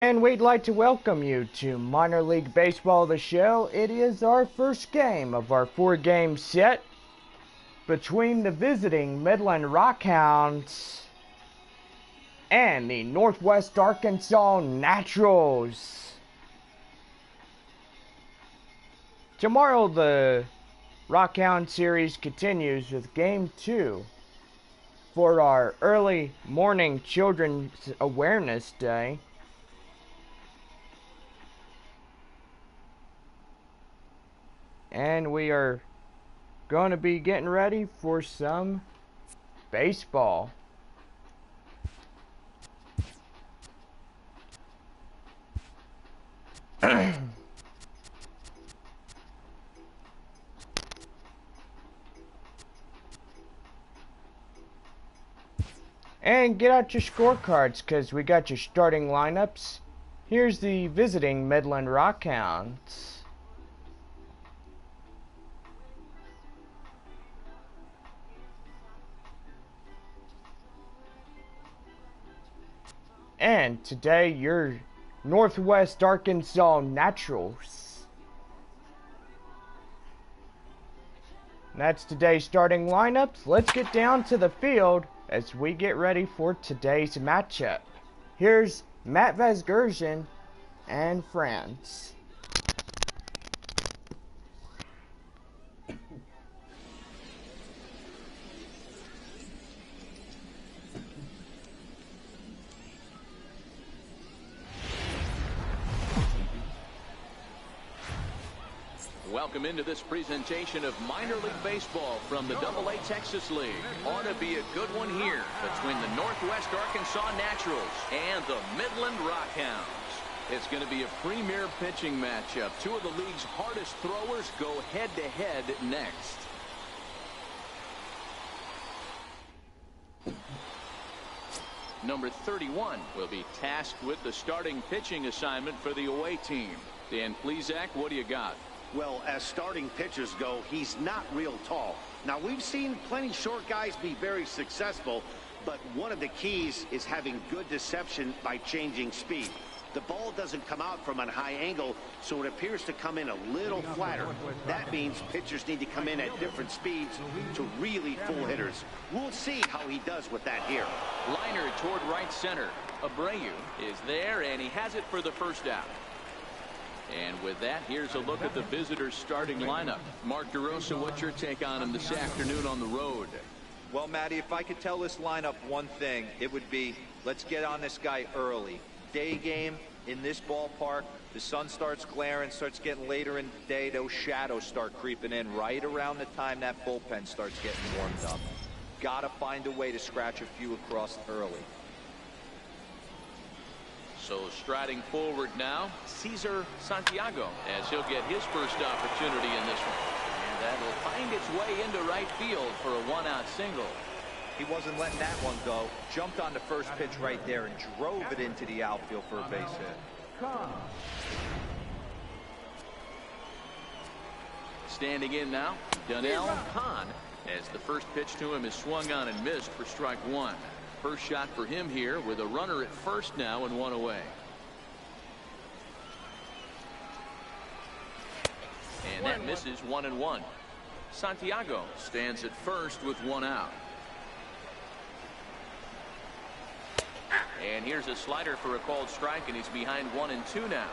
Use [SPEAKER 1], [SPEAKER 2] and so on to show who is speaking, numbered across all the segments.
[SPEAKER 1] And we'd like to welcome you to Minor League Baseball, the show. It is our first game of our 4-game set between the visiting Midland Rockhounds and the Northwest Arkansas Naturals. Tomorrow the Rockhound series continues with Game 2 for our early morning Children's Awareness Day. And we are going to be getting ready for some baseball. And get out your scorecards because we got your starting lineups. Here's the visiting Midland Rockhounds. And today, your Northwest Arkansas Naturals. And that's today's starting lineups. Let's get down to the field as we get ready for today's matchup. Here's Matt Vasgersian and friends.
[SPEAKER 2] Welcome into this presentation of minor league baseball from the AA Texas League. Ought to be a good one here between the Northwest Arkansas Naturals and the Midland Rockhounds. It's going to be a premier pitching matchup. Two of the league's hardest throwers go head-to-head next. Number 31 will be tasked with the starting pitching assignment for the away team. Dan Plesac, what do you got?
[SPEAKER 3] Well, as starting pitchers go, he's not real tall. Now, we've seen plenty short guys be very successful, but one of the keys is having good deception by changing speed. The ball doesn't come out from a high angle, so it appears to come in a little flatter. That means pitchers need to come in at different speeds to really fool hitters. We'll see how he does with that here.
[SPEAKER 2] Liner toward right center. Abreu is there, and he has it for the first out. And with that, here's a look at the visitors' starting lineup. Mark DeRosa, what's your take on him this afternoon on the road?
[SPEAKER 4] Well, Matty, if I could tell this lineup one thing, it would be, let's get on this guy early. Day game in this ballpark, the sun starts glaring, starts getting later in the day, those shadows start creeping in right around the time that bullpen starts getting warmed up. Gotta find a way to scratch a few across early.
[SPEAKER 2] So striding forward now, Cesar Santiago, as he'll get his first opportunity in this one. And that'll find its way into right field for a one-out single.
[SPEAKER 4] He wasn't letting that one go. Jumped on the first pitch right there and drove it into the outfield for a base hit.
[SPEAKER 2] Standing in now, Donnell Hahn, as the first pitch to him is swung on and missed for strike one. First shot for him here with a runner at first now and one away. And that misses 1-1. Santiago stands at first with one out. And here's a slider for a called strike, and he's behind 1-2 now.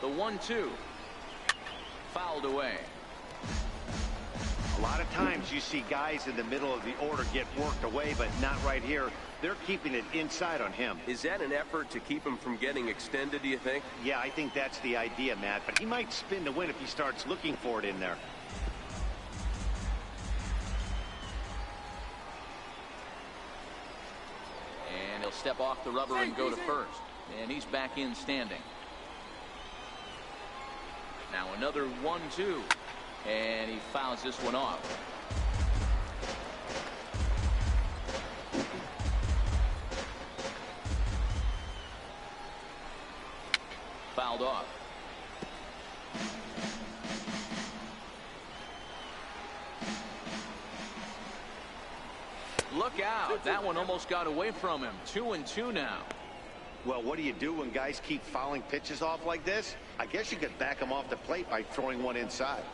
[SPEAKER 2] The 1-2 fouled away.
[SPEAKER 3] A lot of times you see guys in the middle of the order get worked away, but not right here. They're keeping it inside on him.
[SPEAKER 5] Is that an effort to keep him from getting extended, do you think?
[SPEAKER 3] Yeah, I think that's the idea, Matt, but he might spin to win if he starts looking for it in there.
[SPEAKER 2] And he'll step off the rubber and go to first. And he's back in standing. Now another 1-2, and he fouls this one off. Foul fouled off. Look out. That one almost got away from him. 2-2 now.
[SPEAKER 3] Well, what do you do when guys keep fouling pitches off like this? I guess you could back them off the plate by throwing one inside.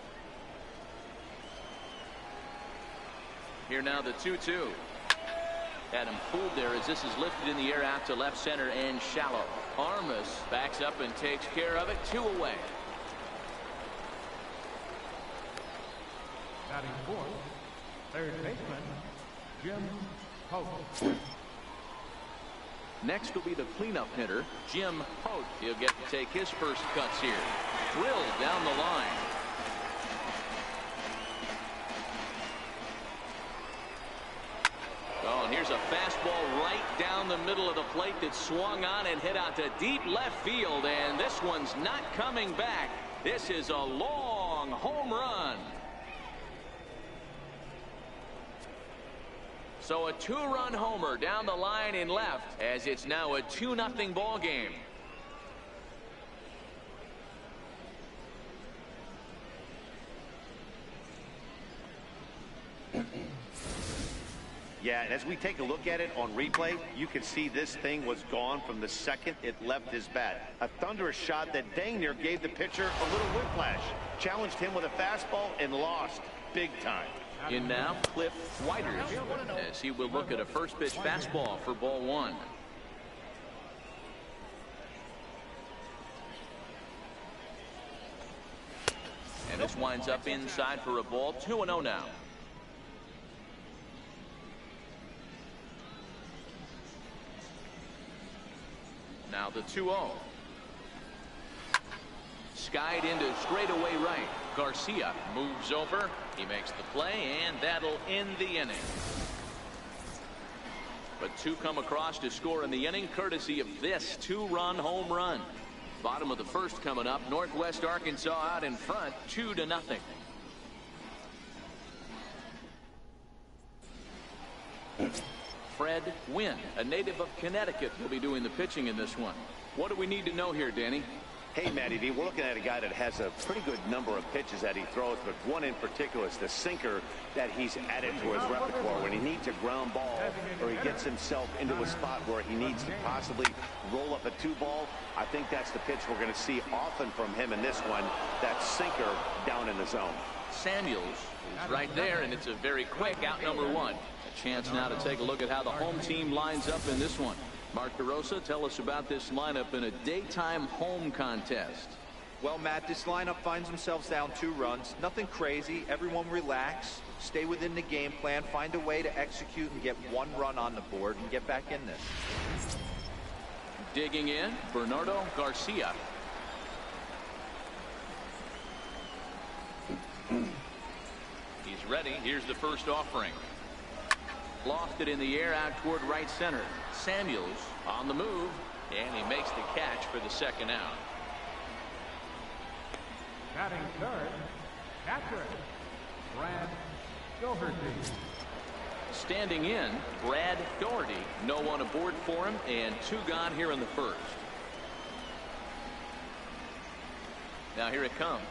[SPEAKER 2] Here now the 2-2. Had him fooled there as this is lifted in the air out to left center and shallow. Armas backs up and takes care of it. 2 away.
[SPEAKER 6] Batting fourth, third baseman, Jim Pope.
[SPEAKER 2] Next will be the cleanup hitter, Jim Pope. He'll get to take his first cuts here. Drilled down the line. Oh, and here's a fastball right down the middle of the plate that swung on and hit out to deep left field, and this one's not coming back. This is a long home run. So a 2-run homer down the line in left as it's now a 2-0 ball game.
[SPEAKER 3] Yeah, and as we take a look at it on replay, you can see this thing was gone from the second it left his bat. A thunderous shot that dang near gave the pitcher a little whiplash. Challenged him with a fastball and lost big time.
[SPEAKER 2] In now, Cliff Whiters, as he will look at a first pitch fastball for ball 1. And this winds up inside for a ball. 2-0 now. Now the 2-0. Skied into straightaway right. Garcia moves over. He makes the play, and that'll end the inning. But 2 come across to score in the inning, courtesy of this 2-run home run. Bottom of the first coming up. Northwest Arkansas out in front, 2-0. Fred Wynn, a native of Connecticut, will be doing the pitching in this one. What do we need to know here, Danny?
[SPEAKER 3] Hey, Matty V, we're looking at a guy that has a pretty good number of pitches that he throws, but one in particular is the sinker that he's added to his repertoire. When he needs a ground ball or he gets himself into a spot where he needs to possibly roll up a 2-ball, I think that's the pitch we're going to see often from him in this one, that sinker down in the zone.
[SPEAKER 2] Samuels is right there, and it's a very quick out number 1. A chance now to take a look at how the home team lines up in this one. Mark DeRosa, tell us about this lineup in a daytime home contest.
[SPEAKER 4] Well, Matt, this lineup finds themselves down 2 runs. Nothing crazy. Everyone relax. Stay within the game plan. Find a way to execute and get 1 run on the board and get back in this.
[SPEAKER 2] Digging in, Bernardo Garcia. He's ready. Here's the first offering. Lofted in the air out toward right center. Samuels on the move, and he makes the catch for the second out.
[SPEAKER 6] Batting third, catcher, Brad Doherty.
[SPEAKER 2] Standing in, Brad Doherty. No one aboard for him, and 2 gone here in the first. Now here it comes.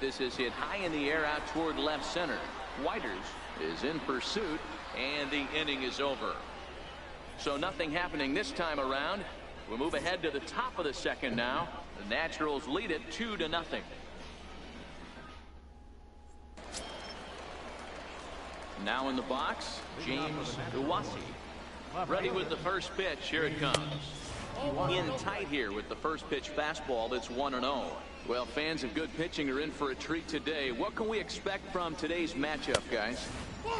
[SPEAKER 2] This is hit high in the air out toward left center. Whiters is in pursuit, and the inning is over. So nothing happening this time around. We'll move ahead to the top of the second now. The Naturals lead it 2-0. Now in the box, James Iwasi. Ready with the first pitch. Here it comes. In tight here with the first pitch fastball. That's 1-0. Well, fans of good pitching are in for a treat today. What can we expect from today's matchup, guys?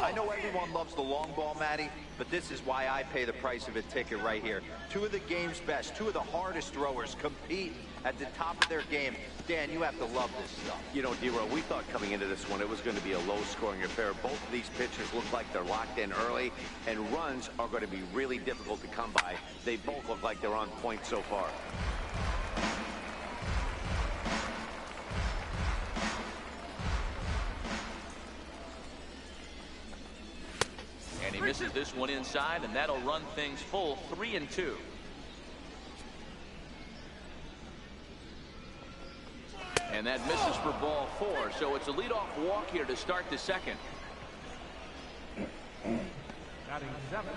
[SPEAKER 4] I know everyone loves the long ball, Matty, but this is why I pay the price of a ticket right here. 2 of the game's best, 2 of the hardest throwers compete at the top of their game. Dan, you have to love this stuff.
[SPEAKER 3] You know, D-Row, we thought coming into this one it was going to be a low-scoring affair. Both of these pitchers look like they're locked in early, and runs are going to be really difficult to come by. They both look like they're on point so far.
[SPEAKER 2] And he misses this one inside, and that'll run things full 3-2. And that misses for ball 4. So it's a leadoff walk here to start the second.
[SPEAKER 6] Batting 7.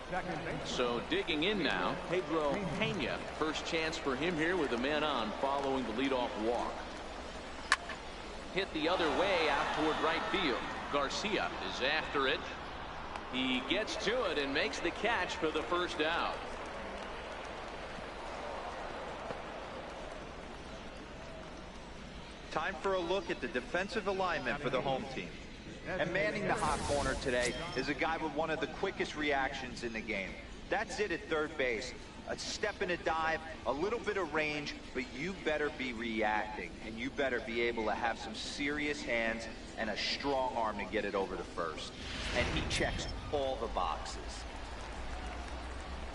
[SPEAKER 6] Second base.
[SPEAKER 2] So digging in now, Pedro Pena. First chance for him here with a man on following the leadoff walk. Hit the other way out toward right field. Garcia is after it. He gets to it and makes the catch for the first out.
[SPEAKER 4] Time for a look at the defensive alignment for the home team. And manning the hot corner today is a guy with one of the quickest reactions in the game. That's it at third base. A step and a dive, a little bit of range, but you better be reacting, and you better be able to have some serious hands and a strong arm to get it over to first. And he checks all the boxes.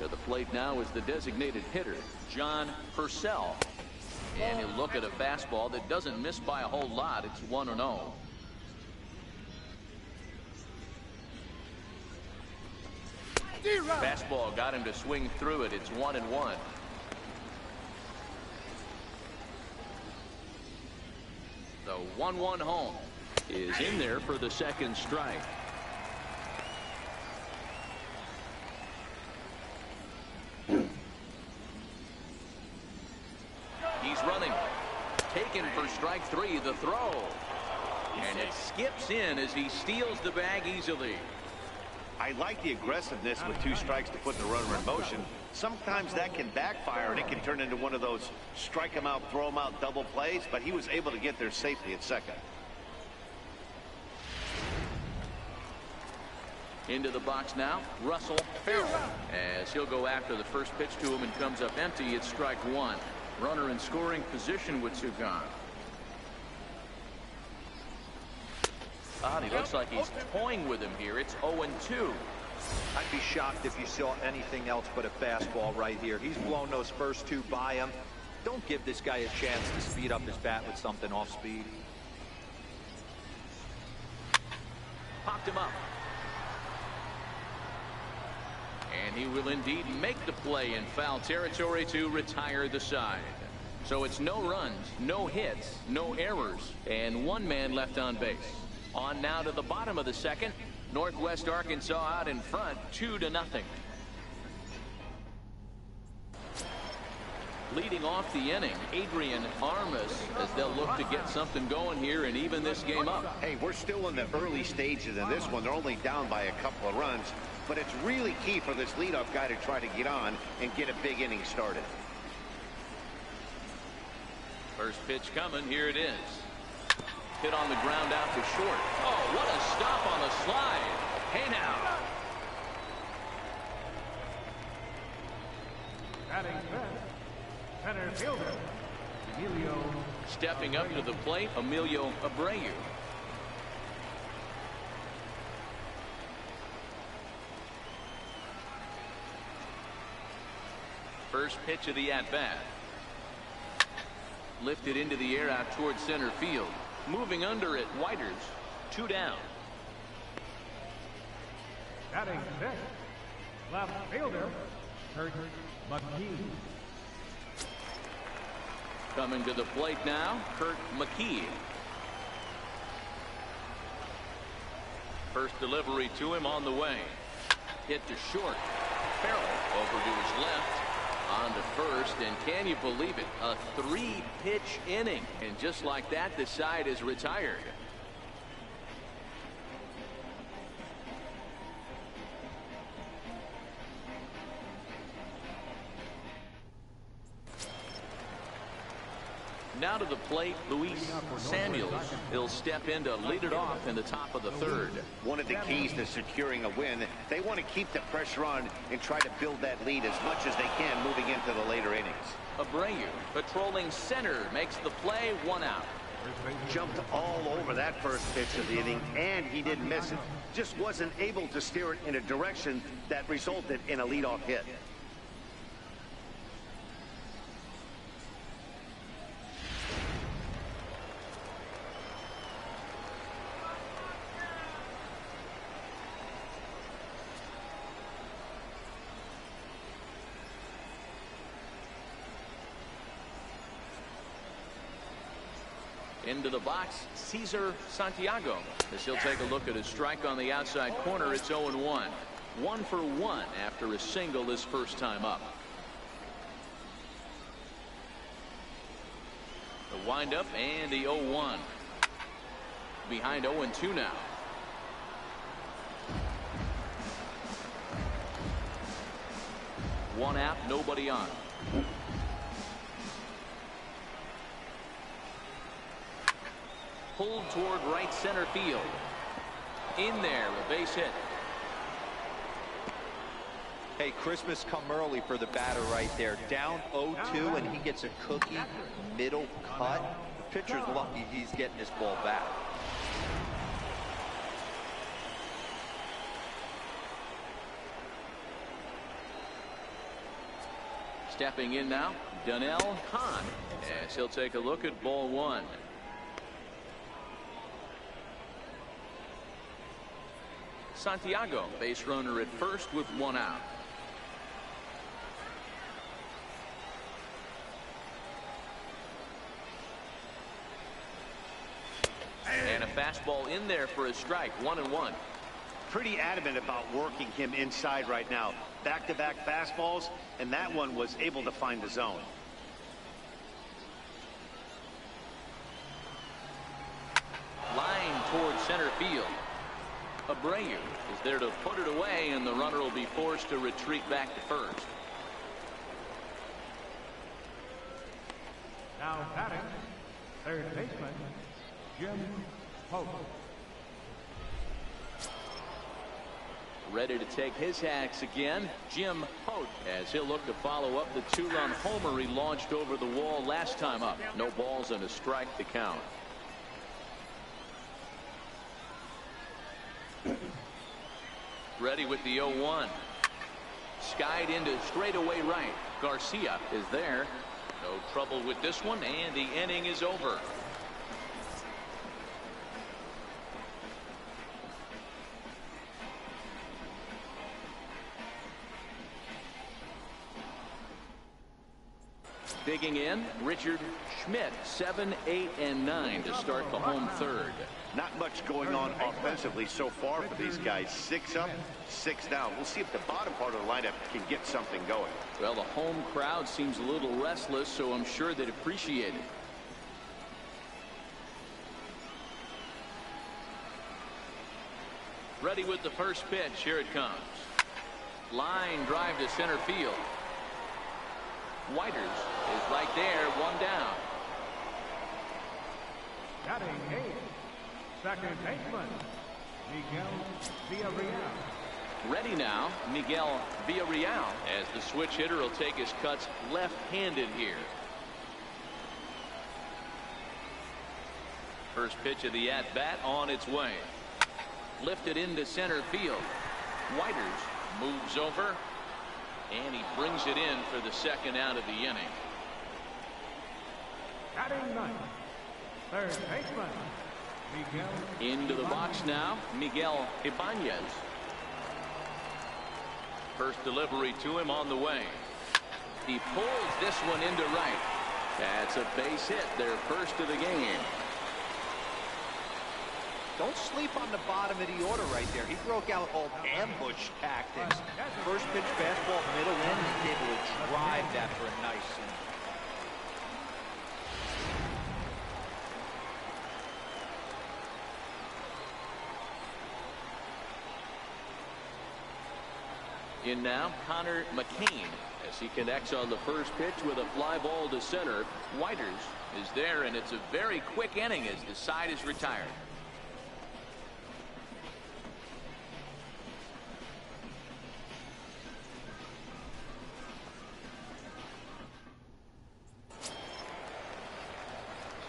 [SPEAKER 2] To the plate now is the designated hitter, John Purcell. And he'll look at a fastball that doesn't miss by a whole lot. It's 1-0. Fastball got him to swing through it. It's 1-1. The 1-1 home is in there for the second strike. He's running. Taken for strike 3. The throw. And it skips in as he steals the bag easily.
[SPEAKER 3] I like the aggressiveness with 2 strikes to put the runner in motion. Sometimes that can backfire and it can turn into one of those strike him out, throw him out double plays, but he was able to get there safely at second.
[SPEAKER 2] Into the box now, Russell Farrell, as he'll go after the first pitch to him and comes up empty. It's strike 1. Runner in scoring position with 2 gone. He looks like he's toying with him here. It's 0-2.
[SPEAKER 4] I'd be shocked if you saw anything else but a fastball right here. He's blown those first 2 by him. Don't give this guy a chance to speed up his bat with something off speed.
[SPEAKER 2] Popped him up. And he will indeed make the play in foul territory to retire the side. So it's no runs, no hits, no errors, and 1 man left on base. On now to the bottom of the second. Northwest Arkansas out in front, 2-0. Leading off the inning, Adrian Armas, as they'll look to get something going here and even this game up.
[SPEAKER 3] Hey, we're still in the early stages in this one. They're only down by a couple of runs, but it's really key for this leadoff guy to try to get on and get a big inning started.
[SPEAKER 2] First pitch coming. Here it is. Hit on the ground out to short. Oh, what a stop on the slide. Hey now.
[SPEAKER 6] Batting 5th. Center fielder, Emilio.
[SPEAKER 2] Stepping up to the plate, Emilio Abreu. First pitch of the at-bat. Lifted into the air out towards center field. Moving under it, Whiters. 2 down.
[SPEAKER 6] Batting 6th. Left fielder, Kurt McKee.
[SPEAKER 2] Coming to the plate now, Kurt McKee. First delivery to him on the way. Hit to short. Farrell over to his left. On to first, and can you believe it? A 3-pitch inning. And just like that, the side is retired. Now to the plate, Luis Samuels. He'll step in to lead it off in the top of the 3rd.
[SPEAKER 3] One of the keys to securing a win, they want to keep the pressure on and try to build that lead as much as they can moving into the later innings.
[SPEAKER 2] Abreu patrolling center makes the play, 1 out.
[SPEAKER 3] Jumped all over that first pitch of the inning, and he didn't miss it. Just wasn't able to steer it in a direction that resulted in a leadoff hit.
[SPEAKER 2] Into the box, Cesar Santiago. As he'll take a look at a strike on the outside corner, it's 0-1. 1 for 1 after a single his first time up. The windup and the 0-1. Behind 0-2 now. One out, nobody on. Pulled toward right center field. In there, a base hit.
[SPEAKER 4] Hey, Christmas come early for the batter right there. Down 0-2, and he gets a cookie middle cut. The pitcher's lucky he's getting this ball back.
[SPEAKER 2] Stepping in now, Donnell Hahn, as he'll take a look at ball 1. Santiago, base runner at first with 1 out. And a fastball in there for a strike, 1-1.
[SPEAKER 3] Pretty adamant about working him inside right now. Back-to-back fastballs, and that one was able to find the zone.
[SPEAKER 2] Line toward center field. Abreu is there to put it away, and the runner will be forced to retreat back to first.
[SPEAKER 6] Now batting, third baseman, Jim Hope.
[SPEAKER 2] Ready to take his hacks again, Jim Hope, as he'll look to follow up the 2-run homer he launched over the wall last time up. No balls and a strike to count. Ready with the 0-1. Skied into straightaway right. Garcia is there. No trouble with this one, and the inning is over. Digging in, Richard Schmidt, 7, 8, and 9 to start the home third.
[SPEAKER 3] Not much going on offensively so far for these guys. 6 up, 6 down. We'll see if the bottom part of the lineup can get something going.
[SPEAKER 2] Well, the home crowd seems a little restless, so I'm sure they'd appreciate it. Ready with the first pitch. Here it comes. Line drive to center field. Whiters is right there, 1 down.
[SPEAKER 6] Batting 8, second baseman, Miguel Villarreal.
[SPEAKER 2] Ready now, Miguel Villarreal, as the switch hitter will take his cuts left-handed here. First pitch of the at-bat on its way. Lifted into center field. Whiters moves over, and he brings it in for the second out of the inning.
[SPEAKER 6] Batting 9, third baseman, Miguel.
[SPEAKER 2] Into the box now, Miguel Ibanez. First delivery to him on the way. He pulls this one into right. That's a base hit, their first of the game.
[SPEAKER 4] Don't sleep on the bottom of the order right there. He broke out old ambush tactics. First pitch fastball, middle in, he's able to drive that for a nice inning.
[SPEAKER 2] In now, Connor McCain, as he connects on the first pitch with a fly ball to center. Whiters is there, and it's a very quick inning as the side is retired.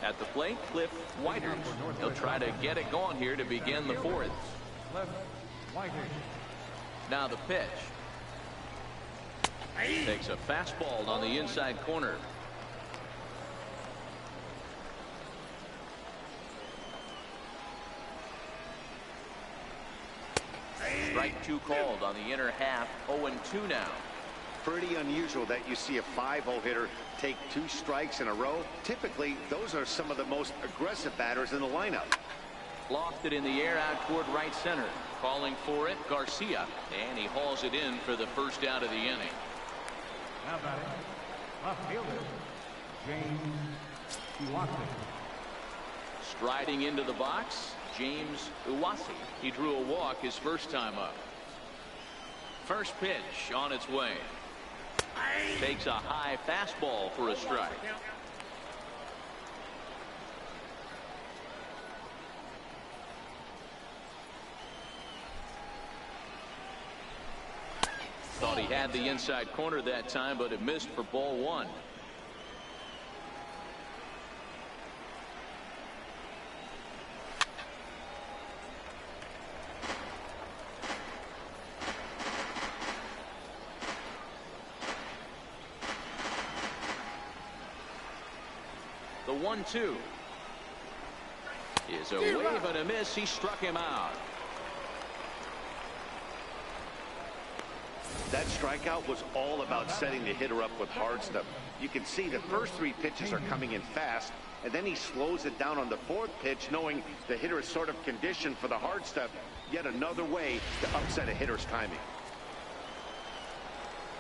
[SPEAKER 2] At the plate, Cliff Whiters. He'll try to get it going here to begin the fourth. Now the pitch. Takes a fastball on the inside corner. Strike 2 called on the inner half. 0-2 now.
[SPEAKER 3] Pretty unusual that you see a 5-0 hitter take 2 strikes in a row. Typically, those are some of the most aggressive batters in the lineup.
[SPEAKER 2] Lofted in the air out toward right center. Calling for it, Garcia. And he hauls it in for the first out of the inning.
[SPEAKER 6] Now batting, left fielder, James Iwase.
[SPEAKER 2] Striding into the box, James Iwase. He drew a walk his first time up. First pitch on its way. Takes a high fastball for a strike. Thought he had the inside corner that time, but it missed for ball 1. The 1-2 is a wave and a miss. He struck him out.
[SPEAKER 3] That strikeout was all about setting the hitter up with hard stuff. You can see the first 3 pitches are coming in fast, and then he slows it down on the 4th pitch, knowing the hitter is sort of conditioned for the hard stuff. Yet another way to upset a hitter's timing.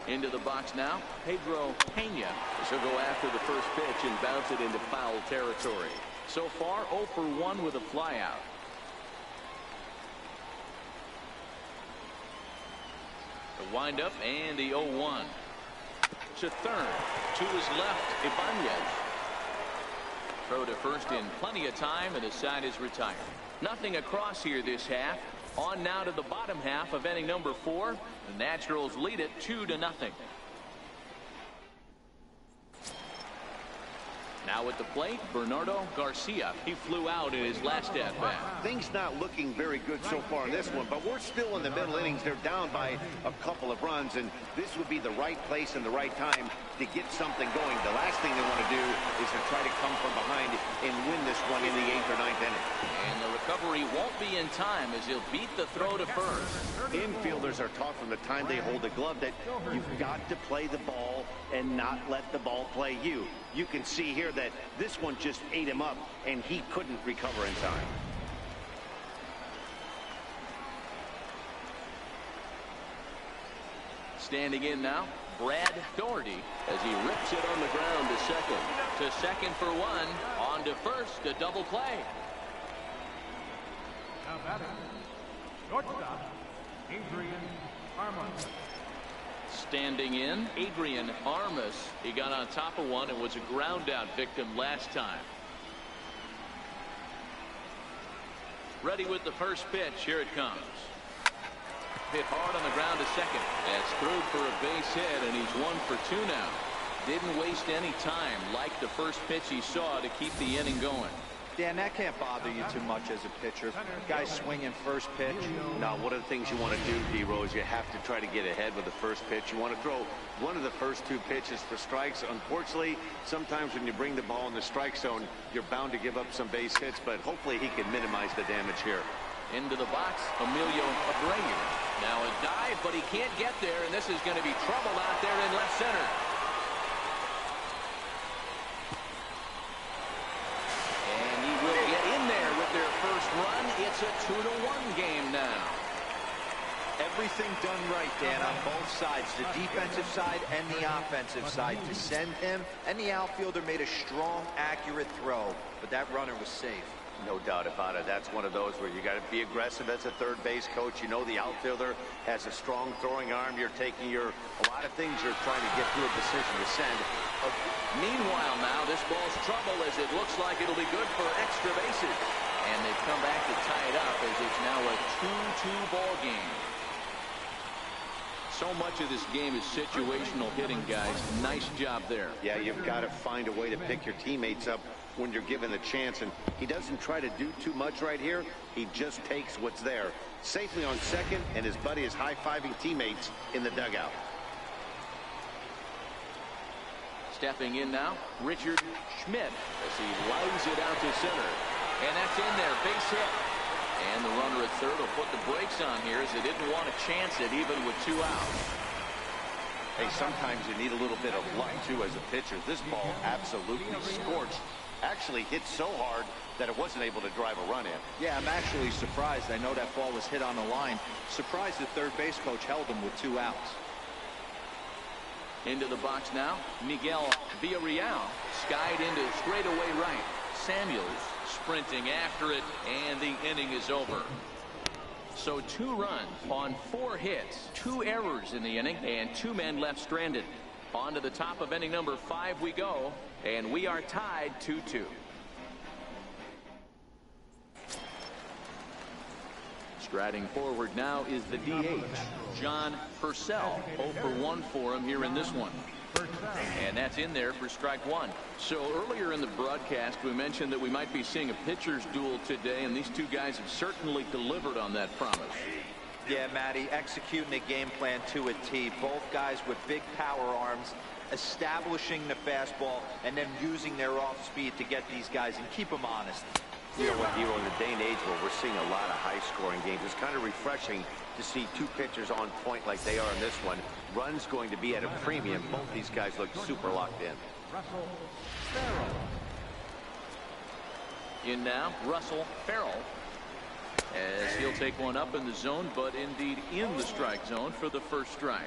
[SPEAKER 2] Into the box now, Pedro Pena. He'll go after the first pitch and bounce it into foul territory. So far, 0 for 1 with a flyout. The windup and the 0-1. To third. To his left, Ibanez. Throw to first in plenty of time, and the side is retired. Nothing across here this half. On now to the bottom half of inning number 4. The Naturals lead it 2-0. Now at the plate, Bernardo Garcia. He flew out in his last at-bat.
[SPEAKER 3] Things not looking very good so far in this one, but we're still in the middle innings. They're down by a couple of runs, and this would be the right place and the right time to get something going. The last thing they want to do is to try to come from behind and win this one in the 8th or 9th inning.
[SPEAKER 2] And the recovery won't be in time as he'll beat the throw to first.
[SPEAKER 3] Infielders are taught from the time they hold the glove that you've got to play the ball and not let the ball play you. You can see here that this one just ate him up, and he couldn't recover in time.
[SPEAKER 2] Standing in now, Brad Doherty, as he rips it on the ground to second. To second for 1. On to first, a double play.
[SPEAKER 6] Now batting, shortstop, Adrian Armas.
[SPEAKER 2] Standing in, Adrian Armas. He got on top of one and was a ground out victim last time. Ready with the first pitch. Here it comes. Hit hard on the ground to second. That's through for a base hit, and he's 1 for 2 now. Didn't waste any time like the first pitch he saw to keep the inning going.
[SPEAKER 4] Dan, that can't bother you too much as a pitcher. Guy swinging first pitch.
[SPEAKER 3] Now, one of the things you want to do, D-Rose, you have to try to get ahead with the first pitch. You want to throw one of the first 2 pitches for strikes. Unfortunately, sometimes when you bring the ball in the strike zone, you're bound to give up some base hits, but hopefully he can minimize the damage here.
[SPEAKER 2] Into the box, Emilio Abreu. Now a dive, but he can't get there, and this is going to be trouble out there in left center. And he will get in there with their first run. It's a 2-1 game now.
[SPEAKER 4] Everything done right, Dan, on both sides, the defensive side and the offensive side. To send him, and the outfielder made a strong, accurate throw, but that runner was safe.
[SPEAKER 3] No doubt about it. That's one of those where you got to be aggressive as a third base coach. You know the outfielder has a strong throwing arm. You're taking a lot of things you're trying to get to a decision to send.
[SPEAKER 2] Meanwhile now, this ball's trouble as it looks like it'll be good for extra bases. And they've come back to tie it up as it's now a 2-2 ball game. So much of this game is situational hitting, guys. Nice job there.
[SPEAKER 3] Yeah, you've got to find a way to pick your teammates up when you're given the chance, and he doesn't try to do too much right here. He just takes what's there. Safely on second, and his buddy is high-fiving teammates in the dugout.
[SPEAKER 2] Stepping in now, Richard Schmidt as he lines it out to center. And that's in there, base hit. And the runner at third will put the brakes on here as they didn't want to chance it even with 2 outs.
[SPEAKER 3] Hey, sometimes you need a little bit of luck, too, as a pitcher. This ball absolutely scorched. Actually hit so hard that it wasn't able to drive a run in.
[SPEAKER 4] Yeah, I'm actually surprised. I know that ball was hit on the line. Surprised the third base coach held him with 2 outs.
[SPEAKER 2] Into the box now, Miguel Villarreal skied into straightaway right. Samuels sprinting after it, and the inning is over. So 2 runs on 4 hits, 2 errors in the inning, and 2 men left stranded. On to the top of inning number 5 we go, and we are tied 2-2. Striding forward now is the DH, John Purcell. 0 for 1 for him here in this one. And that's in there for strike 1. So earlier in the broadcast, we mentioned that we might be seeing a pitcher's duel today, and these 2 guys have certainly delivered on that promise.
[SPEAKER 4] Yeah, Matty, executing the game plan to a T. Both guys with big power arms, establishing the fastball, and then using their off speed to get these guys and keep them honest.
[SPEAKER 3] You know what, Dero, in the day and age where we're seeing a lot of high-scoring games, it's kind of refreshing to see 2 pitchers on point like they are in this one. Runs going to be at a premium. Both these guys look super locked in.
[SPEAKER 2] In now, Russell Farrell, as he'll take one up in the zone, but indeed in the strike zone for the first strike.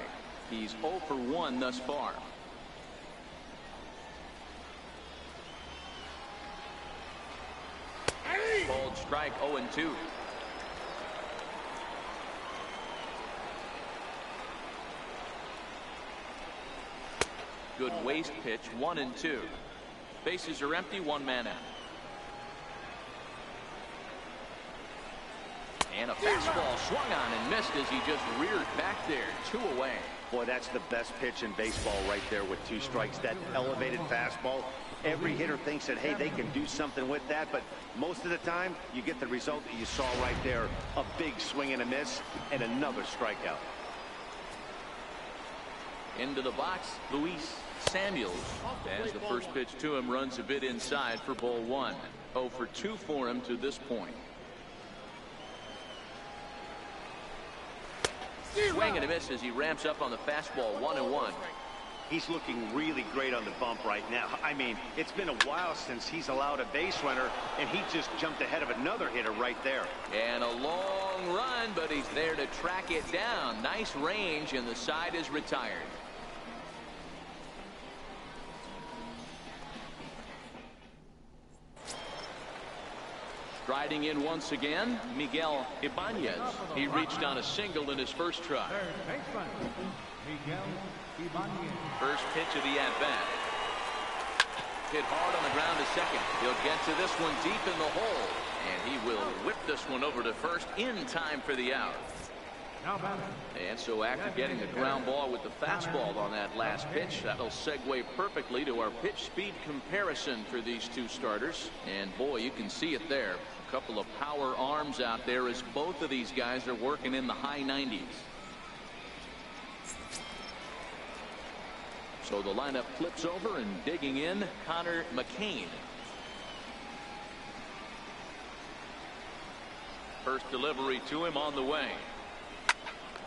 [SPEAKER 2] He's 0 for 1 thus far. Called strike, 0-2. Good waste pitch, 1-2. Bases are empty, 1 man out. And a fastball swung on and missed as he just reared back there. 2 away.
[SPEAKER 3] Boy, that's the best pitch in baseball right there with 2 strikes. That elevated fastball. Every hitter thinks that, hey, they can do something with that, but most of the time, you get the result that you saw right there. A big swing and a miss, and another strikeout.
[SPEAKER 2] Into the box, Luis Samuels, as the first pitch to him runs a bit inside for ball 1. 0 for 2 for him to this point. Swing and a miss as he ramps up on the fastball, 1-1.
[SPEAKER 3] He's looking really great on the bump right now. I mean, it's been a while since he's allowed a base runner, and he just jumped ahead of another hitter right there.
[SPEAKER 2] And a long run, but he's there to track it down. Nice range, and the side is retired. Striding in once again, Miguel Ibanez. He reached on a single in his first try. First pitch of the at-bat. Hit hard on the ground to second. He'll get to this one deep in the hole, and he will whip this one over to first in time for the out. And so after getting a ground ball with the fastball on that last pitch, that'll segue perfectly to our pitch speed comparison for these 2 starters. And boy, you can see it there. A couple of power arms out there as both of these guys are working in the high 90s. So the lineup flips over, and digging in, Connor McCain. First delivery to him on the way.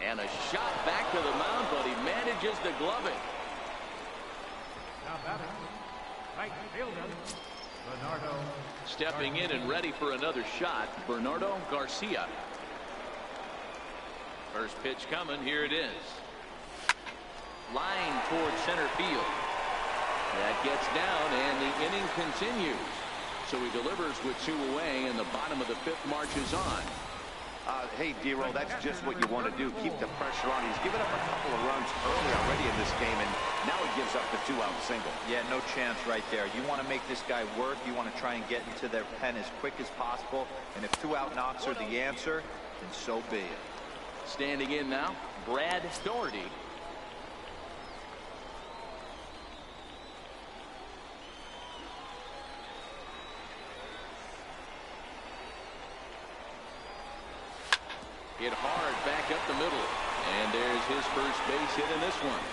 [SPEAKER 2] And a shot back to the mound, but he manages to glove it. Stepping in and ready for another shot, Bernardo Garcia. First pitch coming, here it is. Line towards center field. That gets down, and the inning continues. So he delivers with 2 away, and the bottom of the 5th marches on.
[SPEAKER 3] Hey, Dero, that's just what you want to do. Keep the pressure on. He's given up a couple of runs early already in this game, and now he gives up the 2-out single.
[SPEAKER 4] Yeah, no chance right there. You want to make this guy work. You want to try and get into their pen as quick as possible. And if 2-out knocks are the answer, then so be it.
[SPEAKER 2] Standing in now, Brad Doherty. Hit hard back up the middle. And there's his first base hit in this one.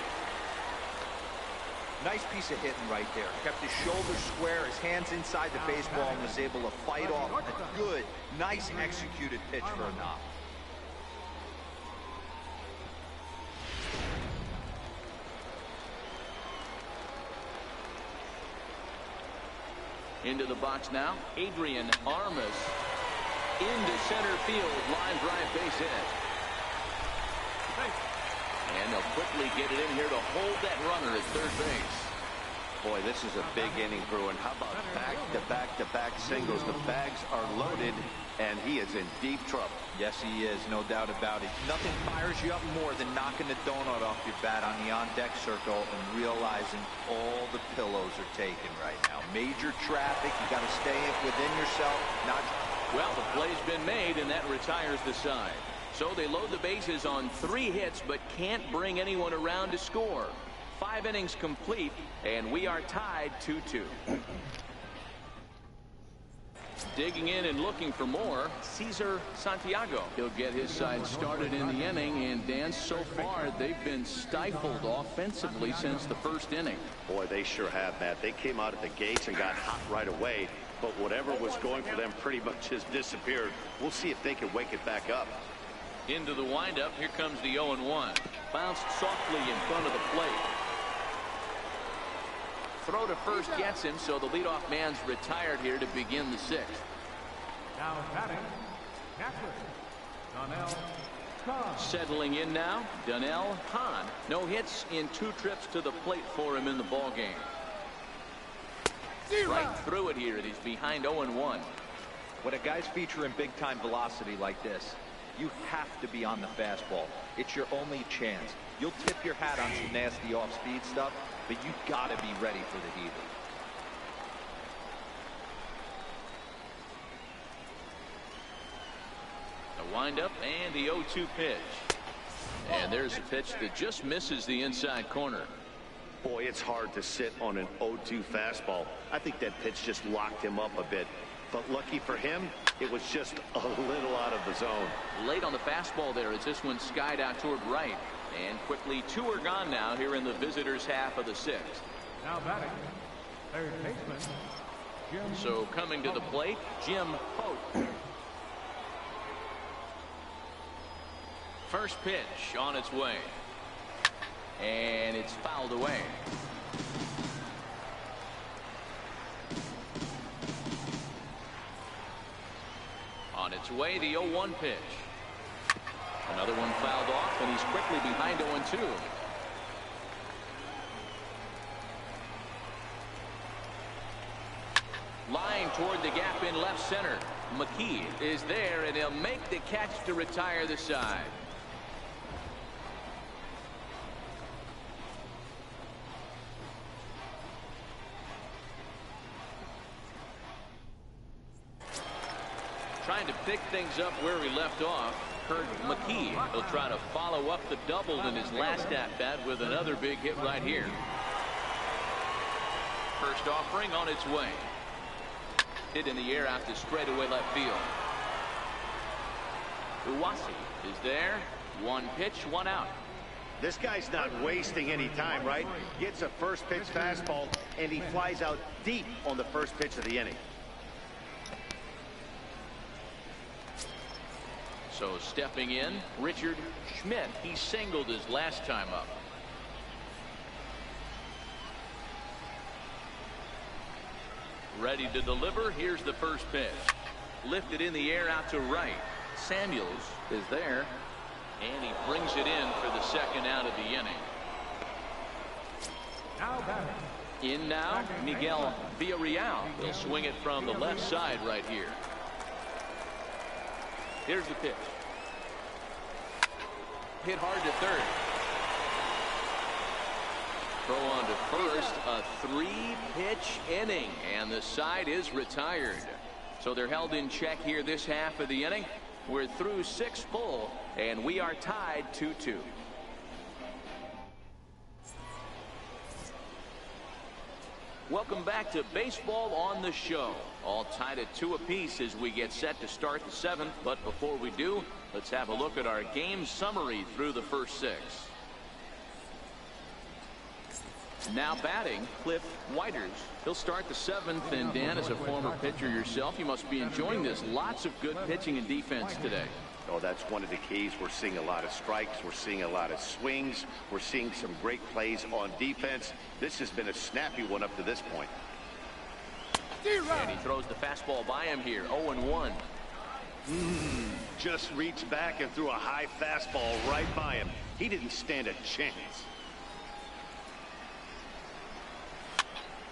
[SPEAKER 4] Nice piece of hitting right there. Kept his shoulders square, his hands inside the baseball, and was able to fight off a good, nice executed pitch for a knock.
[SPEAKER 2] Into the box now, Adrian Armas. Into center field, line drive, base hit. And they'll quickly get it in here to hold that runner at third base.
[SPEAKER 3] Boy, this is a big inning, Bruin. How about back-to-back singles? The bags are loaded, and he is in deep trouble.
[SPEAKER 4] Yes, he is, no doubt about it. Nothing fires you up more than knocking the donut off your bat on the on-deck circle and realizing all the pillows are taken right now. Major traffic, you got to stay within yourself.
[SPEAKER 2] Well, the play's been made, and that retires the side. So they load the bases on 3 hits, but can't bring anyone around to score. 5 innings complete, and we are tied 2-2. Digging in and looking for more, Cesar Santiago. He'll get his side started in the inning, and Dan, so far they've been stifled offensively since the first inning.
[SPEAKER 3] Boy, they sure have, Matt. They came out at the gates and got hot right away, but whatever was going for them pretty much has disappeared. We'll see if they can wake it back up.
[SPEAKER 2] Into the windup, here comes the 0-1. Bounced softly in front of the plate. Throw to first gets him, so the leadoff man's retired here to begin the 6th.
[SPEAKER 6] Now batting, catcher, Donnell Hahn.
[SPEAKER 2] Settling in now, Donnell Hahn. No hits in 2 trips to the plate for him in the ballgame. Right through it here, and he's behind 0-1.
[SPEAKER 4] When a guy's featuring big-time velocity like this, you have to be on the fastball. It's your only chance. You'll tip your hat on some nasty off-speed stuff, but you gotta be ready for the heater.
[SPEAKER 2] The windup and the 0-2 pitch. And there's a pitch that just misses the inside corner.
[SPEAKER 3] Boy, it's hard to sit on an 0-2 fastball. I think that pitch just locked him up a bit. But lucky for him, it was just a little out of the zone.
[SPEAKER 2] Late on the fastball there as this one skied out toward right. And quickly 2 are gone now here in the visitors' half of the 6th.
[SPEAKER 6] Now batting, third baseman, Jim.
[SPEAKER 2] So coming to the plate, Jim Hope. First pitch on its way. And it's fouled away. On its way, the 0-1 pitch. Another one fouled off, and he's quickly behind 0-2. Line toward the gap in left center. McKee is there, and he'll make the catch to retire the side. Trying to pick things up where we left off. Kurt McKee will try to follow up the double in his last at-bat with another big hit right here. First offering on its way. Hit in the air out to straightaway left field. Uwasi is there. 1 pitch, 1 out.
[SPEAKER 3] This guy's not wasting any time, right? Gets a first pitch fastball, and he flies out deep on the first pitch of the inning.
[SPEAKER 2] So stepping in, Richard Schmidt. He singled his last time up. Ready to deliver. Here's the first pitch. Lifted in the air out to right. Samuels is there. And he brings it in for the 2nd out of the inning.
[SPEAKER 6] Now batting.
[SPEAKER 2] In now, Miguel Villarreal. He'll swing it from the left side right here. Here's the pitch. Hit hard to third. Throw on to first. A 3-pitch inning, and the side is retired. So they're held in check here this half of the inning. We're through 6 full, and we are tied 2-2. Welcome back to Baseball on the Show. All tied at 2 apiece as we get set to start the 7th. But before we do, let's have a look at our game summary through the first 6. Now batting, Cliff Whiters. He'll start the 7th. And Dan, as a former pitcher yourself, you must be enjoying this. Lots of good pitching and defense today.
[SPEAKER 3] Oh, that's one of the keys. We're seeing a lot of strikes. We're seeing a lot of swings. We're seeing some great plays on defense. This has been a snappy one up to this point.
[SPEAKER 2] And he throws the fastball by him here. 0-1.
[SPEAKER 3] Just reached back and threw a high fastball right by him. He didn't stand a chance.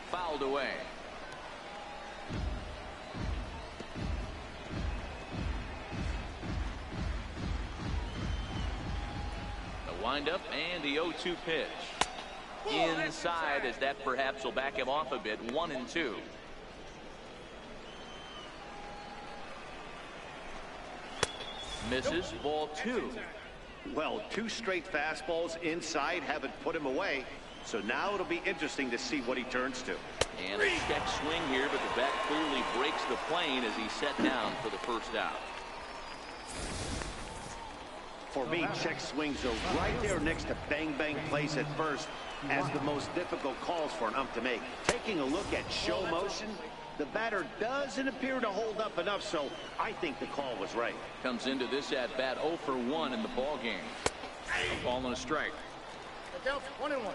[SPEAKER 2] Fouled away. The windup and the 0-2 pitch. Inside, as that perhaps will back him off a bit. 1-2. Misses. Ball 2.
[SPEAKER 3] Well, 2 straight fastballs inside haven't put him away. So now it'll be interesting to see what he turns to.
[SPEAKER 2] And a check swing here, but the bat clearly breaks the plane as he's set down for the first out.
[SPEAKER 3] For me, check swings are right there next to bang bang plays at first as the most difficult calls for an ump to make. Taking a look at show motion, the batter doesn't appear to hold up enough, so I think the call was right.
[SPEAKER 2] Comes into this at bat 0 for 1 in the ball game. A ball and a strike.
[SPEAKER 7] Down 1-1.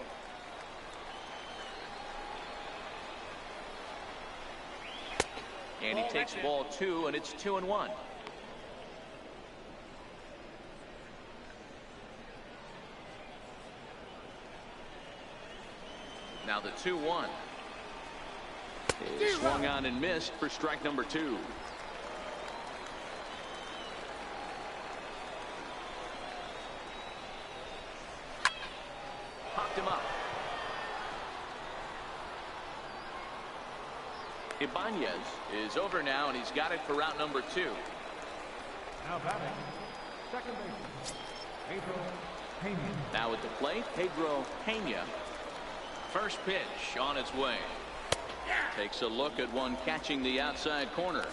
[SPEAKER 2] And he takes ball 2, and it's 2-1. Now the 2-1 is swung on and missed for strike number 2. Popped him up. Ibanez is over now, and he's got it for route number 2.
[SPEAKER 6] Now batting, second baseman, Pedro Pena.
[SPEAKER 2] Now at the plate, Pedro Pena. First pitch on its way. Takes a look at one catching the outside corner.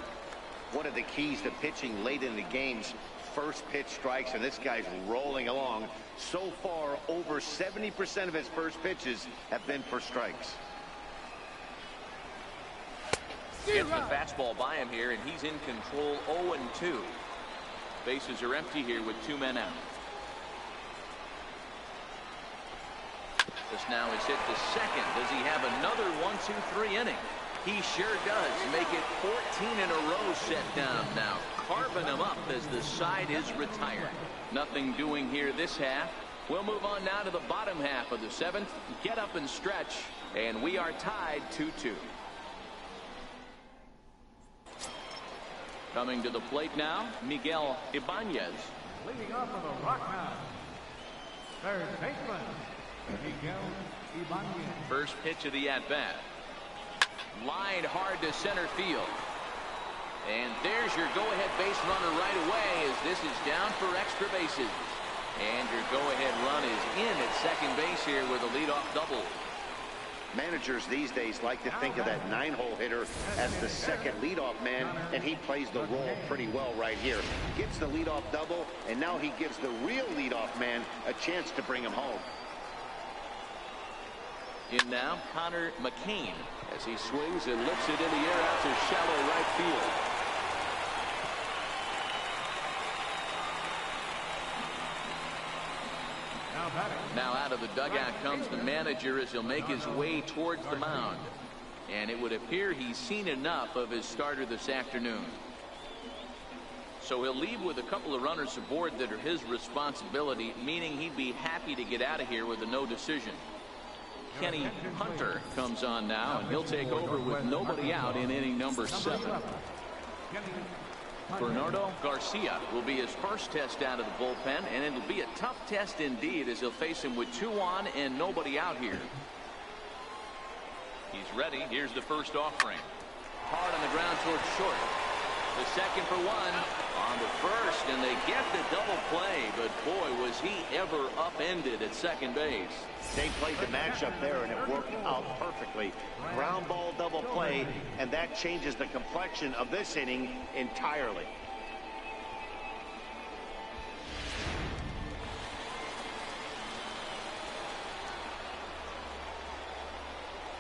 [SPEAKER 3] One of the keys to pitching late in the game's first pitch strikes, and this guy's rolling along. So far, over 70% of his first pitches have been for strikes.
[SPEAKER 2] Gets the fastball by him here, and he's in control. 0-2. Bases are empty here with 2 men out. This now is hit to second. Does he have another 1-2-3 inning? He sure does. Make it 14 in a row set down now. Carving him up as the side is retired. Nothing doing here this half. We'll move on now to the bottom half of the 7th. Get up and stretch, and we are tied 2-2. Coming to the plate now, Miguel Ibanez.
[SPEAKER 6] Leading off for the Rockhounds, third baseman, Miguel Ibanez.
[SPEAKER 2] First pitch of the at-bat. Lined hard to center field. And there's your go-ahead base runner right away as this is down for extra bases. And your go-ahead run is in at second base here with a leadoff double.
[SPEAKER 3] Managers these days like to think of that 9-hole hitter as the second leadoff man, and he plays the role pretty well right here. Gets the leadoff double, and now he gives the real leadoff man a chance to bring him home.
[SPEAKER 2] In now, Connor McCain as he swings and lifts it in the air out to shallow right field. Now out of the dugout comes the manager as he'll make his way towards the mound. And it would appear he's seen enough of his starter this afternoon. So he'll leave with a couple of runners aboard that are his responsibility, meaning he'd be happy to get out of here with a no decision. Kenny Hunter comes on now, and he'll take over with nobody out in inning number 7. Bernardo Garcia will be his first test out of the bullpen, and it'll be a tough test indeed as he'll face him with 2 on and nobody out here. He's ready. Here's the first offering. Hard on the ground towards short. The second for 1 on the first, and they get the double play, but boy, was he ever upended at second base.
[SPEAKER 3] They played the matchup there, and it worked out perfectly. Ground ball double play, and that changes the complexion of this inning entirely.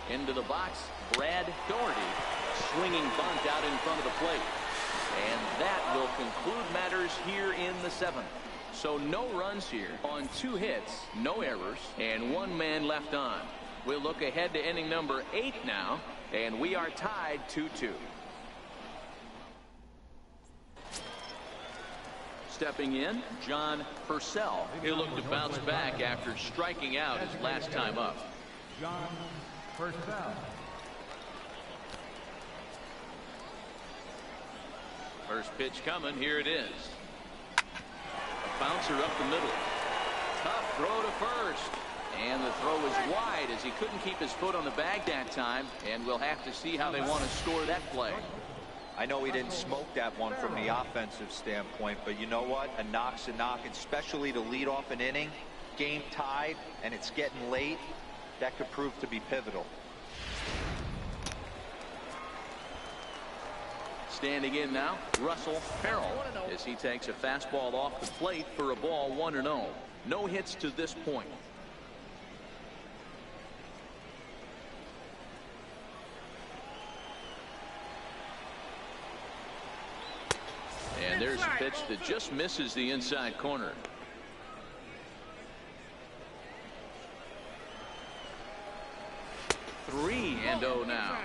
[SPEAKER 2] Into the box, Brad Doherty. Swinging bunt out in front of the plate. And that will conclude matters here in the 7th. So no runs here on 2 hits, no errors, and 1 man left on. We'll look ahead to inning number 8 now And we are tied 2-2. Stepping in, John Purcell. He'll look to bounce back after striking out his last time up.
[SPEAKER 6] John Purcell.
[SPEAKER 2] First pitch coming. Here it is. A bouncer up the middle. Tough throw to first. And the throw is wide as he couldn't keep his foot on the bag that time. And we'll have to see how they want to score that play.
[SPEAKER 4] I know he didn't smoke that one from the offensive standpoint, but you know what? A knock's a knock, especially to lead off an inning, game tied, and it's getting late. That could prove to be pivotal.
[SPEAKER 2] Standing in now, Russell Farrell, as he takes a fastball off the plate for a ball 1-0. No hits to this point. And there's a pitch that just misses the inside corner. Three and 0 now.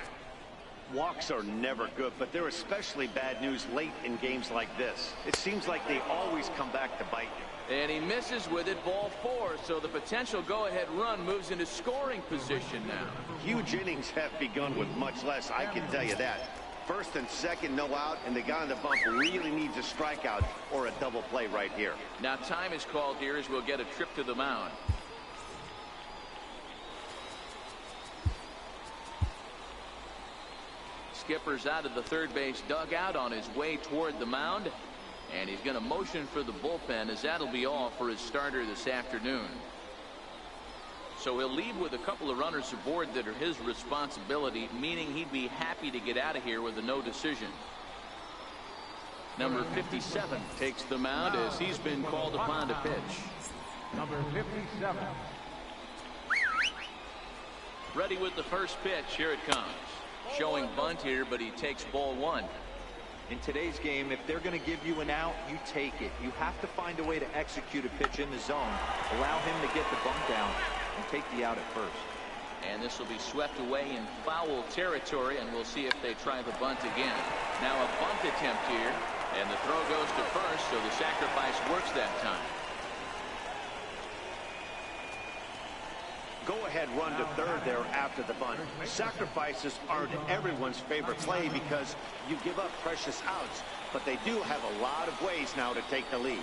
[SPEAKER 3] Walks are never good, but they're especially bad news late in games like this. It seems like they always come back to bite you.
[SPEAKER 2] And he misses with it, ball 4, so the potential go-ahead run moves into scoring position now.
[SPEAKER 3] Huge innings have begun with much less, I can tell you that. First and second, no out, and the guy on the bump really needs a strikeout or a double play right here.
[SPEAKER 2] Now time is called here as we'll get a trip to the mound. Skipper's out of the third base dugout on his way toward the mound, and he's going to motion for the bullpen as that'll be all for his starter this afternoon. So he'll leave with a couple of runners aboard that are his responsibility, meaning he'd be happy to get out of here with a no decision. Number 57 takes the mound as he's been called upon to pitch.
[SPEAKER 6] Number 57.
[SPEAKER 2] Ready with the first pitch. Here it comes. Showing bunt here, but he takes ball 1.
[SPEAKER 4] In today's game, if they're going to give you an out, you take it. You have to find a way to execute a pitch in the zone. Allow him to get the bunt down and take the out at first.
[SPEAKER 2] And this will be swept away in foul territory, and we'll see if they try the bunt again. Now a bunt attempt here, and the throw goes to first, so the sacrifice works that time.
[SPEAKER 3] Go-ahead run to third there after the bunt. Sacrifices aren't everyone's favorite play because you give up precious outs, but they do have a lot of ways now to take the lead.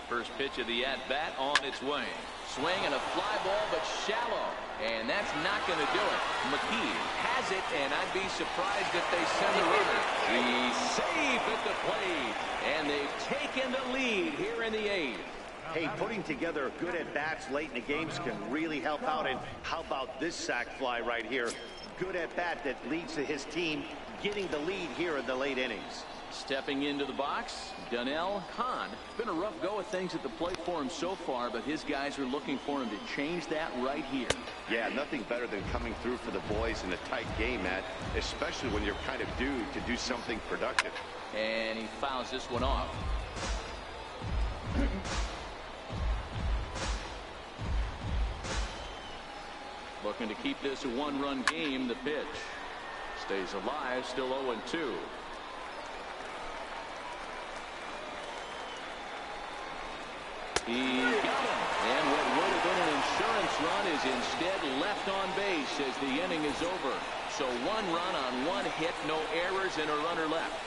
[SPEAKER 2] First pitch of the at-bat on its way. Swing and a fly ball, but shallow. And that's not going to do it. McKee has it, and I'd be surprised if they send the runner. He's safe at the plate, and they've taken the lead here in the 8th.
[SPEAKER 3] Hey, putting together good at-bats late in the games can really help out. And how about this sac fly right here? Good at-bat that leads to his team getting the lead here in the late innings.
[SPEAKER 2] Stepping into the box, Donnell Hahn. Been a rough go of things at the plate for him so far, but his guys are looking for him to change that right here.
[SPEAKER 3] Yeah, nothing better than coming through for the boys in a tight game, Matt, especially when you're kind of due to do something productive.
[SPEAKER 2] And he fouls this one off. Looking to keep this a one-run game. The pitch stays alive, still 0-2. He got him. And what would have been an insurance run is instead left on base as the inning is over. So 1 run on 1 hit, no errors, and a runner left.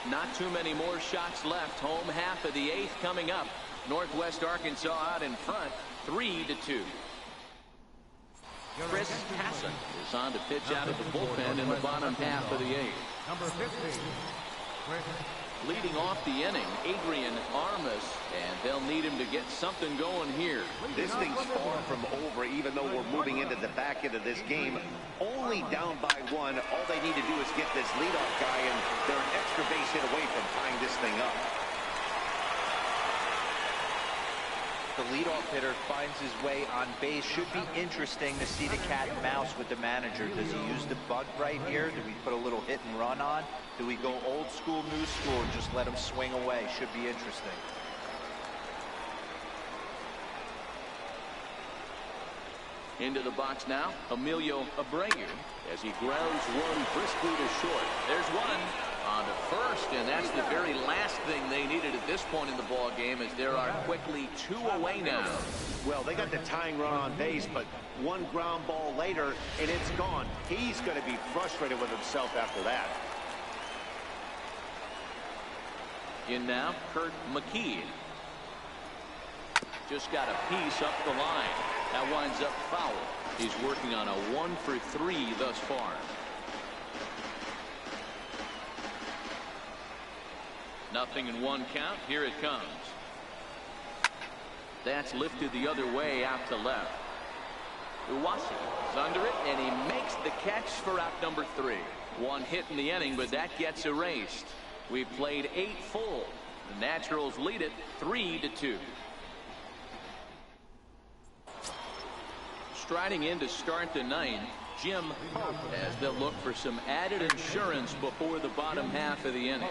[SPEAKER 2] Not too many more shots left. Home half of the 8th coming up. Northwest Arkansas out in front, 3-2. Chris Hassan is on to pitch out of the bullpen in the bottom half of the 8th.
[SPEAKER 6] Number 50.
[SPEAKER 2] Leading off the inning, Adrian Armas, and they'll need him to get something going here.
[SPEAKER 3] This thing's far from over, even though we're moving into the back end of this game. Only down by 1. All they need to do is get this leadoff guy, and they're an extra base hit away from tying this thing up.
[SPEAKER 4] The leadoff hitter finds his way on base. Should be interesting to see the cat and mouse with the manager. Does he use the bunt right here? Do we put a little hit and run on? Do we go old school, new school, and just let him swing away? Should be interesting.
[SPEAKER 2] Into the box now, Emilio Abreu, as he grounds one briskly to short. There's one on to first, and that's the very last thing they needed at this point in the ball game, as there are quickly 2 away now.
[SPEAKER 3] Well, they got the tying run on base, but one ground ball later, and it's gone. He's going to be frustrated with himself after that.
[SPEAKER 2] In now, Kurt McKee. Just got a piece up the line. That winds up foul. He's working on a 1 for 3 thus far. Nothing in 1 count. Here it comes. That's lifted the other way out to left. Uwasi is under it, and he makes the catch for out number 3. 1 hit in the inning, but that gets erased. We've played 8 full. The Naturals lead it 3-2. Striding in to start the 9th, Jim Pope, as they'll look for some added insurance before the bottom half of the inning.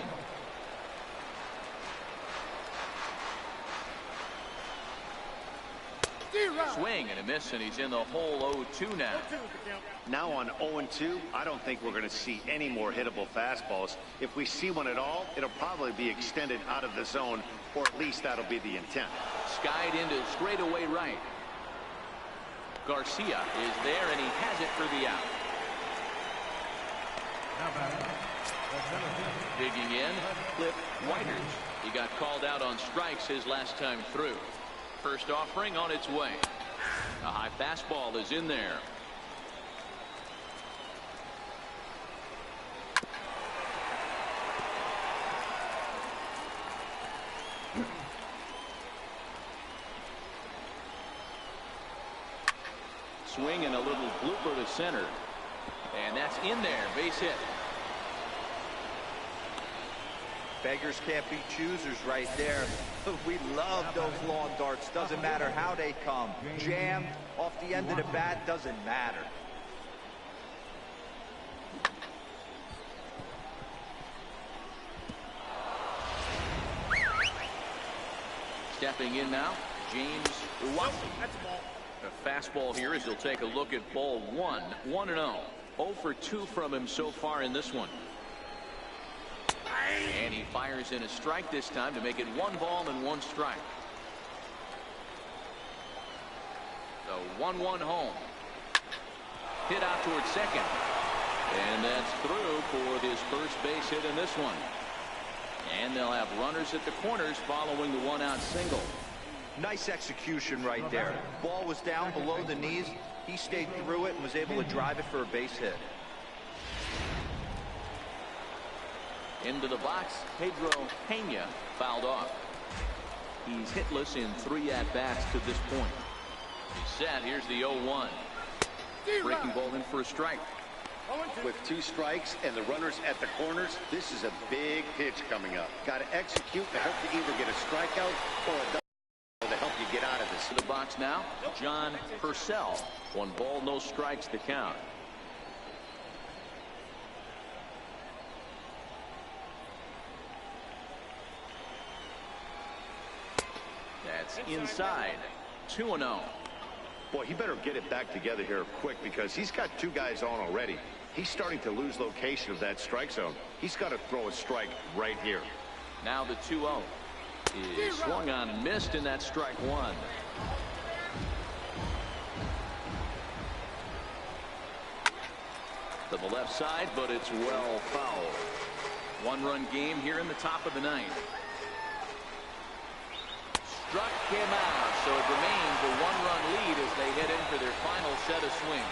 [SPEAKER 2] Swing and a miss, and he's in the hole 0-2 now.
[SPEAKER 3] Now on 0-2, I don't think we're going to see any more hittable fastballs. If we see one at all, it'll probably be extended out of the zone, or at least that'll be the intent.
[SPEAKER 2] Skied into straightaway right. Garcia is there, and he has it for the out. Digging in, Cliff Whiters. He got called out on strikes his last time through. First offering on its way. A high fastball is in there. Swing and a little blooper to center. And that's in there. Base hit.
[SPEAKER 4] Beggars can't be choosers right there. We love those long darts. Doesn't matter how they come. Jammed off the end of the bat, doesn't matter.
[SPEAKER 2] Stepping in now, James Uwasi. A fastball here as he'll take a look at ball 1. 1-0. 0 for 2 from him so far in this one. And he fires in a strike this time to make it 1 ball and 1 strike. The 1-1 home. Hit out towards second. And that's through for his first base hit in this one. And they'll have runners at the corners following the 1-out single.
[SPEAKER 4] Nice execution right there. Ball was down below the knees. He stayed through it and was able to drive it for a base hit.
[SPEAKER 2] Into the box, Pedro Pena fouled off. He's hitless in 3 at-bats to this point. He's set. Here's the 0-1. Breaking ball in for a strike.
[SPEAKER 3] With 2 strikes and the runners at the corners, this is a big pitch coming up. Got to execute to help you either get a strikeout or a double to help you get out of this.
[SPEAKER 2] To the box now, John Purcell. 1 ball, no strikes to count. That's inside. 2-0.
[SPEAKER 3] Boy, he better get it back together here quick, because he's got 2 guys on already. He's starting to lose location of that strike zone. He's got to throw a strike right here.
[SPEAKER 2] Now the 2-0 is swung on and missed, and that's strike 1. To the left side, but it's well fouled. 1-run game here in the top of the 9th. Struck him out, so it remains a 1-run lead as they head in for their final set of swings.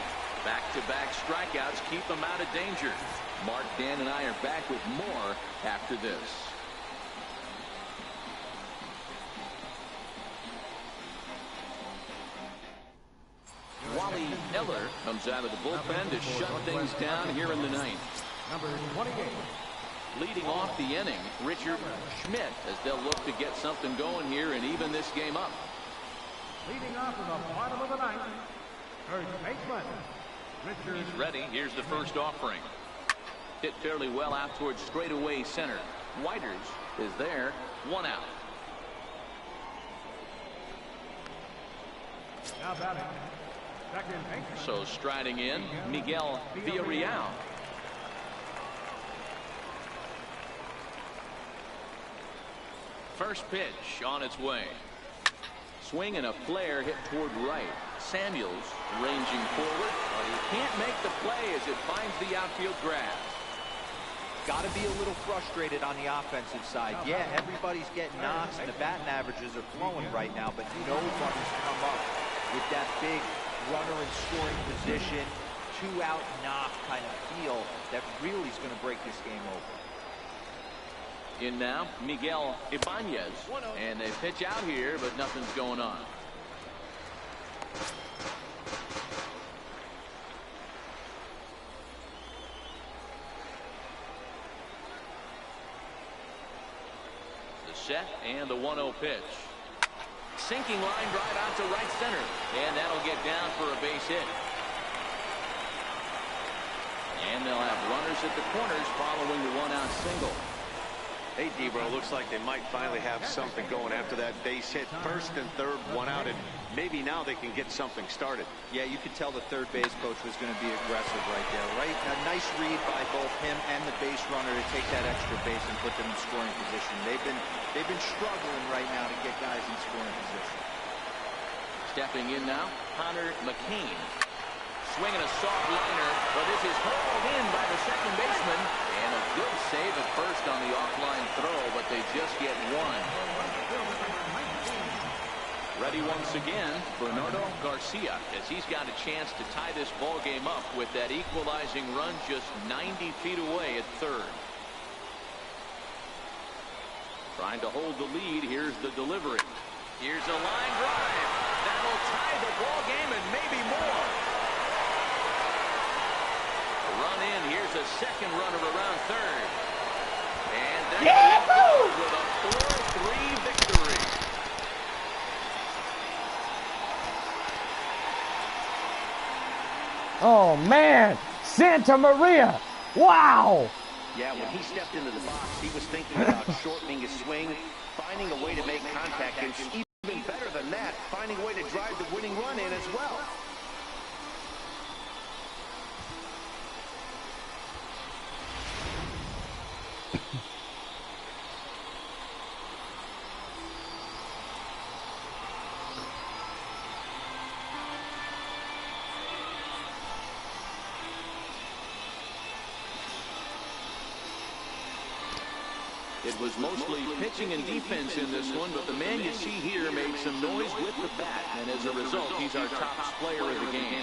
[SPEAKER 2] Back-to-back strikeouts keep them out of danger. Mark, Dan, and I are back with more after this. Wally Eller comes out of the bullpen to shut things down here in the 9th.
[SPEAKER 6] Number 28.
[SPEAKER 2] Leading off the inning, Richard Schmidt, as they'll look to get something going here and even this game up.
[SPEAKER 6] Leading off in the bottom of the 9th, first baseman, Richard.
[SPEAKER 2] He's ready. Here's the first offering. Hit fairly well out towards straightaway center. Whiters is there. 1 out.
[SPEAKER 6] Now batting, Second baseman.
[SPEAKER 2] So striding in, Miguel Villarreal. First pitch on its way. Swing and a flare hit toward right. Samuels ranging forward, but he can't make the play as it finds the outfield grass.
[SPEAKER 4] Got to be a little frustrated on the offensive side. Yeah, everybody's getting knocks and the batting averages are flowing right now, but nobody's come up with that big runner in scoring position, 2-out knock kind of feel that really is going to break this game over.
[SPEAKER 2] In now, Miguel Ibanez, and they pitch out here, but nothing's going on. The set and the 1-0 pitch. Sinking line drive out to right center, and that'll get down for a base hit. And they'll have runners at the corners following the 1-out single.
[SPEAKER 3] Hey, Debro, looks like they might finally have something going after that base hit. First and third, 1 out, and maybe now they can get something started.
[SPEAKER 4] Yeah, you could tell the third base coach was going to be aggressive right there, right? A nice read by both him and the base runner to take that extra base and put them in scoring position. They've been struggling right now to get guys in scoring position.
[SPEAKER 2] Stepping in now, Connor McCain. Swinging a soft liner, but this is hauled in by the second baseman. And a good save at first on the offline throw, but they just get one. Ready once again, Bernardo Garcia, as he's got a chance to tie this ball game up with that equalizing run just 90 feet away at third. Trying to hold the lead, here's the delivery. Here's a line drive. That'll tie the ball game and maybe more. Run in, here's a second runner around third. And that's with a 4-3 victory.
[SPEAKER 1] Oh man, Santa Maria, wow.
[SPEAKER 3] Yeah, when he stepped into the box, he was thinking about shortening his swing, finding a way to make contact, and even better than that, finding a way to drive the winning run in as well.
[SPEAKER 2] It was mostly pitching and defense in this one, but the man you see here made some noise with the bat, and as a result, he's our top player of the game.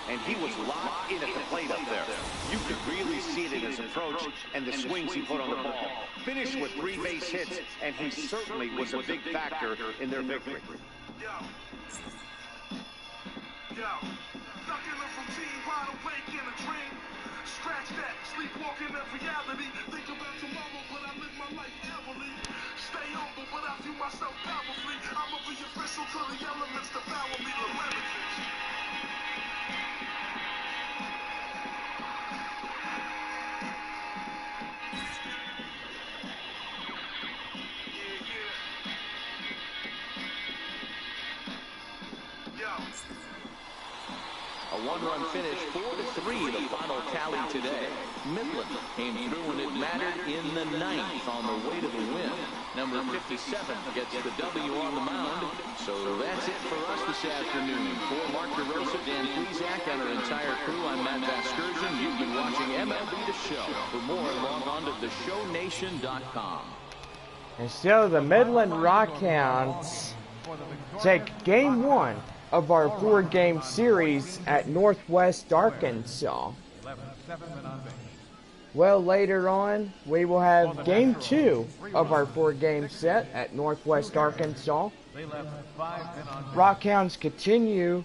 [SPEAKER 3] And he was locked in at the plate up there. You could really see it in his approach and the swings he put on the ball. Finished with 3 base hits, and he certainly was a big factor in their victory.
[SPEAKER 7] Yo, stuck in a routine, wide awake in a dream. Scratch that, sleepwalking in reality. Think about tomorrow, but I live my life heavily. Stay humble, but I view myself powerfully. I'ma be official to the elements that power me, the limited.
[SPEAKER 2] A 1-run finish, 4-3, the final tally today. Midland came through when it mattered in the 9th on the way to the win. Number 57 gets the W on the mound. So that's it for us this afternoon. For Mark DeRosa, Dan Plezak, and our entire crew, I'm Matt Vasgersian. You've been watching MLB The Show. For more, log on to theshownation.com.
[SPEAKER 1] And so the Midland Rockhounds take Game 1 of our 4-game series at Northwest Arkansas. Well, later on, we will have Game 2 of our 4-game set at Northwest Arkansas. Rockhounds continue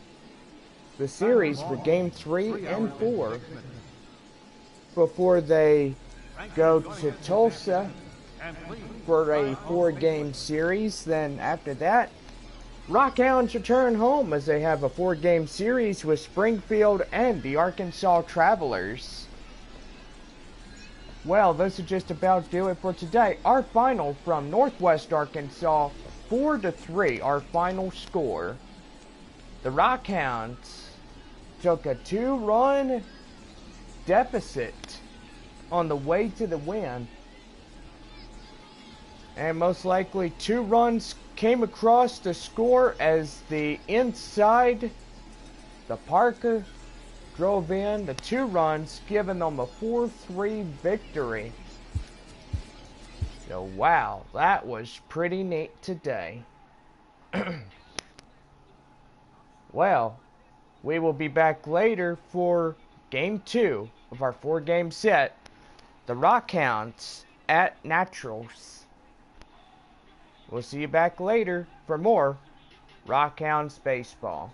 [SPEAKER 1] the series for Game 3 and 4 before they go to Tulsa for a 4-game series. Then after that, Rockhounds return home as they have a 4-game series with Springfield and the Arkansas Travelers. Well, this will just about do it for today. Our final from Northwest Arkansas, 4-3, our final score. The Rockhounds took a 2-run deficit on the way to the win. And most likely 2 runs came across to score as the inside, the Parker drove in the 2 runs, giving them a 4-3 victory. So wow, that was pretty neat today. Well, we will be back later for game 2 of our 4-game set, the Rockhounds at Naturals. We'll see you back later for more Rockhounds baseball.